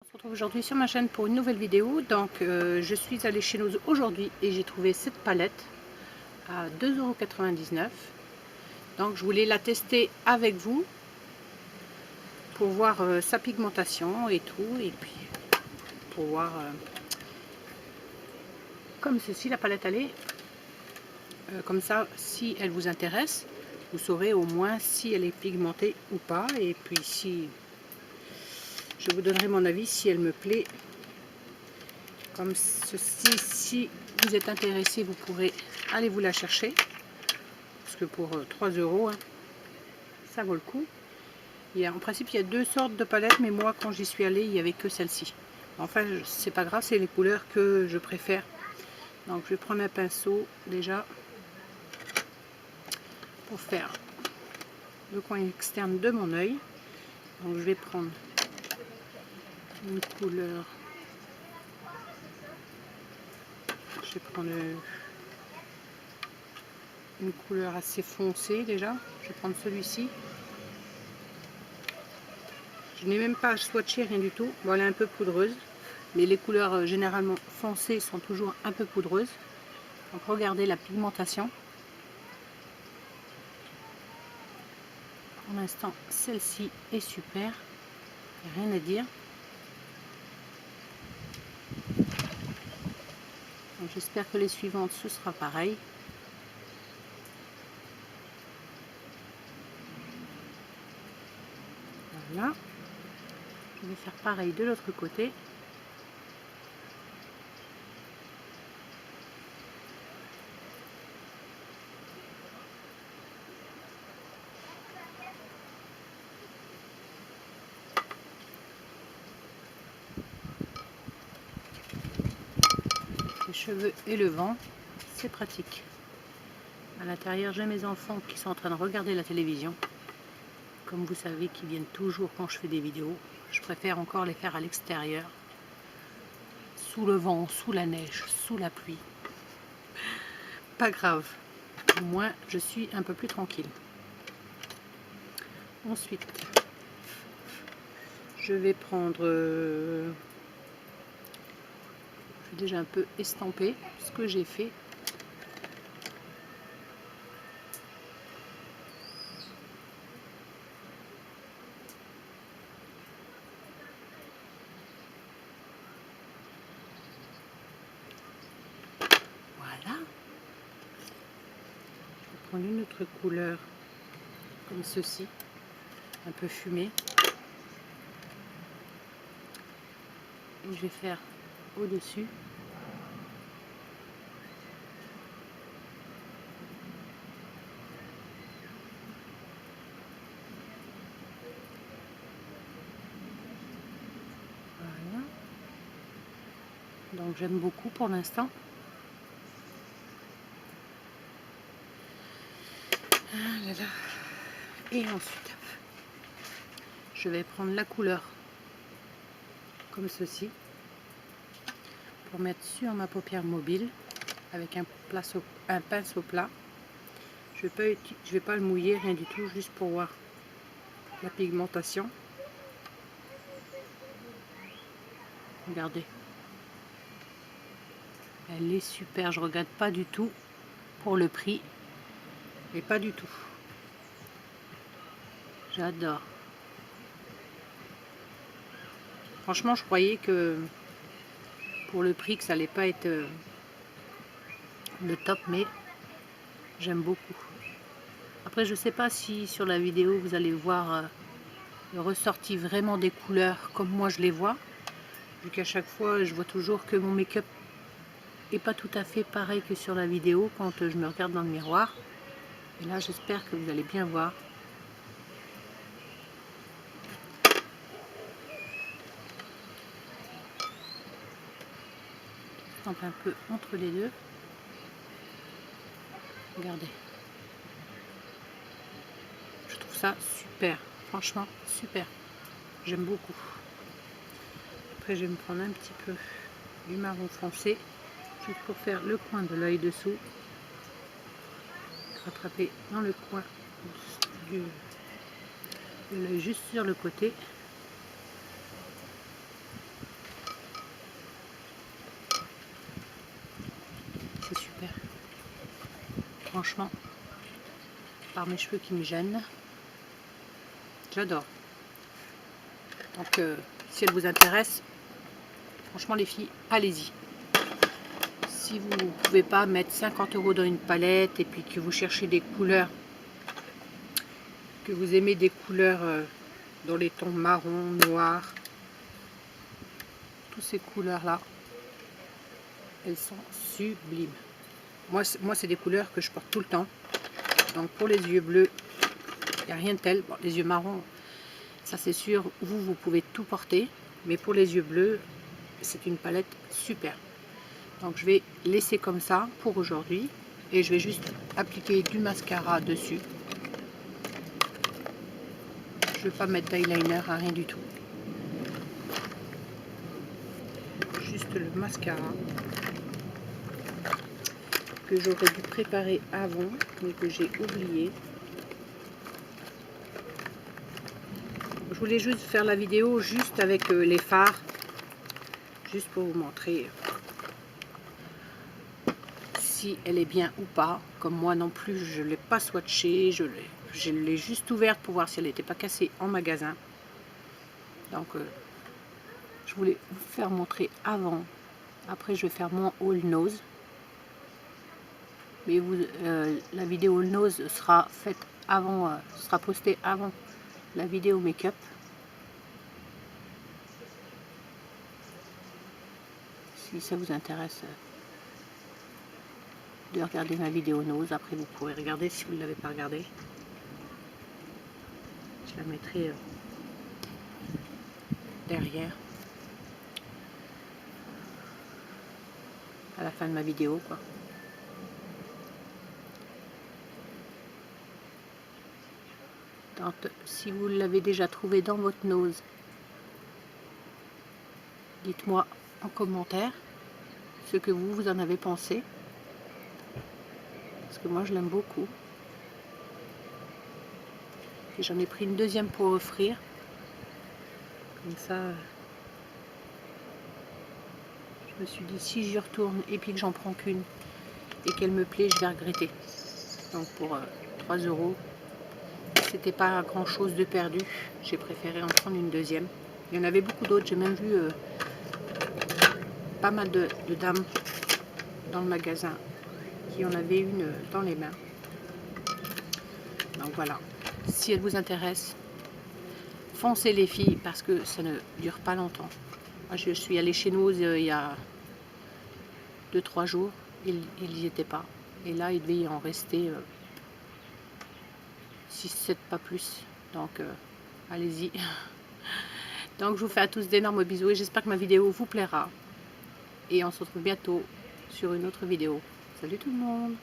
On se retrouve aujourd'hui sur ma chaîne pour une nouvelle vidéo. Donc je suis allée chez Noz aujourd'hui et j'ai trouvé cette palette à 2,99 €. Donc je voulais la tester avec vous pour voir sa pigmentation et tout, et puis pour voir comme ceci la palette elle est. Comme ça, si elle vous intéresse, vous saurez au moins si elle est pigmentée ou pas, et puis si je vous donnerai mon avis si elle me plaît. Comme ceci, si vous êtes intéressé, vous pourrez aller vous la chercher, parce que pour 3 €, hein, ça vaut le coup. En principe, il y a deux sortes de palettes, mais moi, quand j'y suis allée, il n'y avait que celle-ci. Enfin, c'est pas grave, c'est les couleurs que je préfère. Donc, je vais prendre un pinceau déjà pour faire le coin externe de mon œil. Donc, je vais prendre une couleur. Je vais prendre une couleur assez foncée déjà. Je vais prendre celui-ci. Je n'ai même pas swatché, rien du tout. Bon, elle est un peu poudreuse, mais les couleurs généralement foncées sont toujours un peu poudreuses. Donc regardez la pigmentation. Pour l'instant, celle-ci est super. Rien à dire. J'espère que les suivantes, ce sera pareil. Voilà. Je vais faire pareil de l'autre côté. Les cheveux et le vent, c'est pratique. À l'intérieur, j'ai mes enfants qui sont en train de regarder la télévision. Comme vous savez, qui viennent toujours quand je fais des vidéos. Je préfère encore les faire à l'extérieur. Sous le vent, sous la neige, sous la pluie. Pas grave. Au moins, je suis un peu plus tranquille. Ensuite, je vais prendre... je vais déjà un peu estamper ce que j'ai fait. Voilà. Je vais prendre une autre couleur comme ceci, un peu fumé. Et je vais faire au-dessus. Voilà. Donc j'aime beaucoup pour l'instant. Ah là là. Et ensuite, je vais prendre la couleur comme ceci pour mettre sur ma paupière mobile avec un pinceau plat. Je vais pas le mouiller, rien du tout, juste pour voir la pigmentation. Regardez. Elle est super, je regrette pas du tout pour le prix. Mais pas du tout. J'adore. Franchement, je croyais que pour le prix que ça allait pas être le top, mais j'aime beaucoup. Après, je sais pas si sur la vidéo vous allez voir le ressorti vraiment des couleurs comme moi je les vois, vu qu'à chaque fois je vois toujours que mon make-up est pas tout à fait pareil que sur la vidéo quand je me regarde dans le miroir. Et là, j'espère que vous allez bien voir. Je stampe un peu entre les deux. Regardez. Je trouve ça super. Franchement, super. J'aime beaucoup. Après, je vais me prendre un petit peu du marron foncé, juste pour faire le coin de l'œil dessous. Rattraper dans le coin de l'œil, juste sur le côté. c'est super. Franchement, par mes cheveux qui me gênent, j'adore. Donc, si elle vous intéresse, franchement les filles, allez-y. Si vous ne pouvez pas mettre 50 € dans une palette et puis que vous cherchez des couleurs, que vous aimez des couleurs dans les tons marron, noir, toutes ces couleurs-là, elles sont sublimes. Moi c'est des couleurs que je porte tout le temps. Donc pour les yeux bleus, il n'y a rien de tel. Bon, les yeux marrons, ça c'est sûr, vous pouvez tout porter. Mais pour les yeux bleus, c'est une palette super. Donc je vais laisser comme ça pour aujourd'hui. Et je vais juste appliquer du mascara dessus. Je ne vais pas mettre d'eyeliner, rien du tout. Juste le mascara que j'aurais dû préparer avant, mais que j'ai oublié. Je voulais juste faire la vidéo juste avec les fards, juste pour vous montrer si elle est bien ou pas. Comme moi non plus, je ne l'ai pas swatché, je l'ai juste ouverte pour voir si elle n'était pas cassée en magasin. Donc, je voulais vous faire montrer avant. Après, je vais faire mon haul nose. Mais la vidéo haul nose sera faite avant, sera postée avant la vidéo make-up. Si ça vous intéresse de regarder ma vidéo nose, après vous pourrez regarder si vous ne l'avez pas regardée. Je la mettrai derrière à la fin de ma vidéo, quoi. Donc, si vous l'avez déjà trouvé dans votre nose, dites-moi en commentaire ce que vous en avez pensé, parce que moi je l'aime beaucoup. Et j'en ai pris une deuxième pour offrir, comme ça je me suis dit si j'y retourne et puis que j'en prends qu'une et qu'elle me plaît, je vais regretter. Donc pour 3 €, c'était pas grand chose de perdu, j'ai préféré en prendre une deuxième. Il y en avait beaucoup d'autres, j'ai même vu pas mal de dames dans le magasin qui en avaient une dans les mains. Donc voilà, si elle vous intéresse, foncez les filles parce que ça ne dure pas longtemps. Moi, je suis allée chez nous il y a 2-3 jours, il n'y était pas. Et là, il devait y en rester 6-7, pas plus. Donc, allez-y. Donc, je vous fais à tous d'énormes bisous et j'espère que ma vidéo vous plaira. Et on se retrouve bientôt sur une autre vidéo. Salut tout le monde!